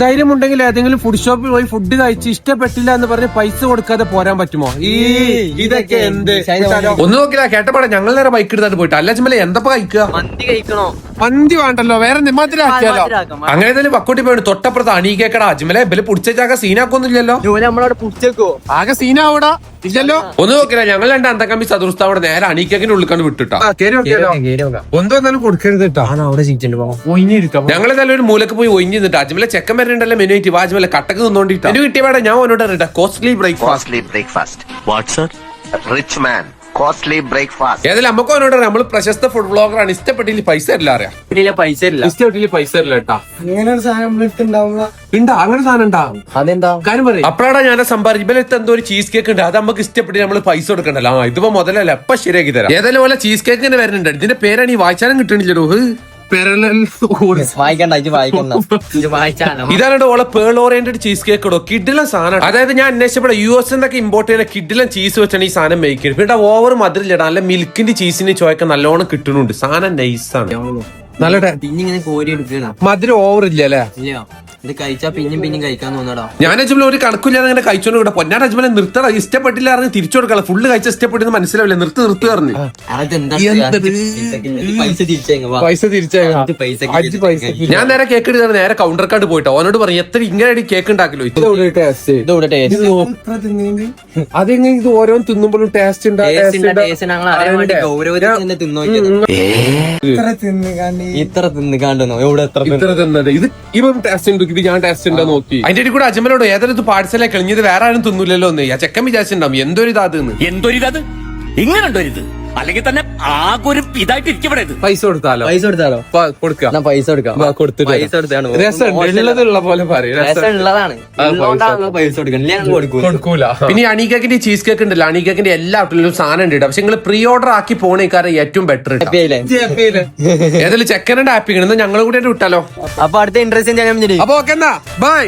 ധൈര്യം ഉണ്ടെങ്കിൽ ഏതെങ്കിലും ഫുഡ് ഷോപ്പിൽ പോയി ഫുഡ് കഴിച്ച് ഇഷ്ടപ്പെട്ടില്ല എന്ന് പറഞ്ഞ് പൈസ കൊടുക്കാതെ പോരാൻ പറ്റുമോ? ഇതൊക്കെ എന്ത് ഒന്ന് നോക്കില്ല കേട്ടപ്പാടെ ഞങ്ങൾ നേരെ ബൈക്ക് എടുത്തിട്ട് പോയിട്ട് അല്ല ചുമല എന്തപ്പോ കഴിക്കുക? മന്തി വേണ്ടല്ലോ, വേറെ നിമ്മത്തിലാക്കിയാലോ? അങ്ങനെ തന്നെ പക്കോട്ടി പോയി തൊട്ടപ്പുറത്ത് അണീക്കേക്കടാ അജ്മലെ ബല് പുടിച്ചാക്ക സീനാക്കൊന്നുമില്ലല്ലോ. ആകെ സീനാവൂടാ ഇല്ലല്ലോ. ഒന്ന് നോക്കില്ല ഞങ്ങൾ രണ്ട് അന്തക്കമ്പി ചതുർസ്ഥ അവിടെ നേരെ അണീക്കേക്കിന്റെ ഉള്ളിക്കാണ് വിട്ടിട്ടാ. ഒന്നും കൊടുക്കരുത് കേട്ടോ. ഞങ്ങളെന്തായാലും ഒരു മൂലക്ക് പോയി ഒഴിഞ്ഞു നിന്നിട്ട് അജ്മലെ ചെക്കൻ വരണ്ടല്ലോ മെനു ആയിട്ട് അജ്മലെ കട്ടക്ക് നിന്നോണ്ടിട്ട് എനിക്ക് കിട്ടിയ വേണ്ട ഞാൻ ഒന്നോട്ട് അറിയട്ടെ കോസ്റ്റ്ലി ബ്രേക്ക്ഫാസ്റ്റ് റിച്ച് മാൻ കോസ്റ്റ്ലി ബ്രേക്ക്ഫാസ്റ്റ് ഏതായാലും നമുക്ക് അവനോട് നമ്മൾ പ്രശസ്ത ഫുഡ് ബ്ലോഗർ ആണ്. ഇഷ്ടപ്പെട്ടില്ല പൈസ ഇല്ല അറിയാം, ഇഷ്ടപ്പെട്ടില്ല പൈസ ഇല്ല കേട്ടാ. അങ്ങനെ ഒരു സാധനം ഉണ്ടാ അങ്ങനെ സാധനം ഉണ്ടാവും. അതെന്താ കാര്യം പറയും. അപ്പോഴാണ് ഞാൻ സമ്പാദിച്ചു ഇവലത്ത് എന്തോ ഒരു ചീസ് കേക്ക് ഉണ്ട്, അത് നമുക്ക് ഇഷ്ടപ്പെട്ട് നമ്മൾ പൈസ കൊടുക്കണ്ടല്ലോ. ഇതിപ്പോ മുതലല്ല എപ്പ ശരിയാക്കി തരാം. ഏതായാലും പോലെ ചീസ് കേക്ക് തന്നെ വരുന്നുണ്ട്. ഇതിന്റെ പേരാണ് ഈ വായിച്ചാലും കിട്ടണില്ലല്ലോ. ഇതാണ് ഓളെ പേൾ ഓറിയന്റഡ് ചീസ് കേക്ക് ഇടോ കിഡിലെ സാധനം. അതായത് ഞാൻ അന്വേഷിച്ചപ്പോൾ US എന്നൊക്കെ ഇമ്പോർട്ട് ചെയ്യുന്ന കിഡിലും ചീസ് വെച്ചാണ് ഈ സാധനം മേക്ക് ചെയ്യുന്നത്. പിന്നെ ഓവർ മധുരമില്ല, നല്ല മിൽക്കിന്റെ ചീസിന്റെ ചോയൊക്കെ നല്ലോണം കിട്ടുന്നുണ്ട്. സാധനം നൈസാണ്, നല്ല പിന്നിങ്ങനെ കോരി എടുക്കണം. മധുരം ഓവർ ഇല്ല അല്ലേ? ഇത് കഴിച്ചാ പിന്നെയും കഴിക്കാൻ തോന്നടാ. ഞാൻ അജ്മല ഒരു കണക്കില്ലാതെ അങ്ങനെ കഴിച്ചോണ്ട് കൂടെ പൊന്നാട് അജ്മല നിർത്തട ഇഷ്ടപ്പെട്ടില്ല അറിഞ്ഞ് തിരിച്ചു കൊടുക്കാം. ഫുള്ള് കഴിച്ച ഇഷ്ടപ്പെട്ടെന്ന് മനസ്സിലാവില്ല, നിർത്ത് പറഞ്ഞു പൈസ തിരിച്ചേക്കാം. ഞാൻ നേരെ കേക്ക് എടുത്താണ് നേരെ കൗണ്ടർ കാർഡ് പോയിട്ടോ അവനോട് പറഞ്ഞു എത്ര ഇങ്ങനെ കേക്ക് ഉണ്ടാക്കലോ. അതെങ്ങനെ ഇത് ഓരോന്ന് തിന്നുമ്പോഴും ടേസ്റ്റ് ഇത്ര തിന്നുകാണ്ടോ എവിടെ ഇത് ഇവൻ ടേസ്റ്റ് ഉണ്ട്, ഇത് ഞാൻ ടേസ്റ്റ് ഉണ്ടോ നോക്കി. അതിന്റെ കൂടെ അജ്മലോട് ഏതൊരു പാഴ്സലെ കളിഞ്ഞത് വേറെ ആരും തിന്നൂലല്ലോ എന്ന് ആ ചെക്കൻ വിചാരിച്ചിട്ടുണ്ടാവും എന്തൊരിത് ഇങ്ങനെയുണ്ടോരിത് അല്ലെങ്കിൽ തന്നെ ആകെ ഒരു ഇതായിട്ട് ഇരിക്കപ്പെടരുത്. പൈസ കൊടുത്താലോ? പൈസ കൊടുത്താലോ? കൊടുക്കാം, പൈസ കൊടുക്കാം. പൈസ ഉള്ളതുള്ള പോലെ ഉള്ളതാണ് പൈസ കൊടുക്കൂല. പിന്നെ അണീക്കേക്കിന്റെ ചീസ് കേക്ക് ഉണ്ടല്ലോ, അണീക്കേക്കിന്റെ എല്ലാ ഔട്ട്ലെറ്റിലും സാധനം ഉണ്ട്. പക്ഷെ നിങ്ങൾ പ്രീ ഓർഡർ ആക്കി പോണേക്കാരെ ഏറ്റവും ബെറ്റർ. ഏതായാലും ചെക്കനുണ്ട് ആപ്പിക്കണം ഞങ്ങൾ കൂടെ വിട്ടാലോ. അപ്പൊ അടുത്ത ഇൻട്രസ്റ്റ് അപ്പൊ ഓക്കെ എന്നാ ബൈ.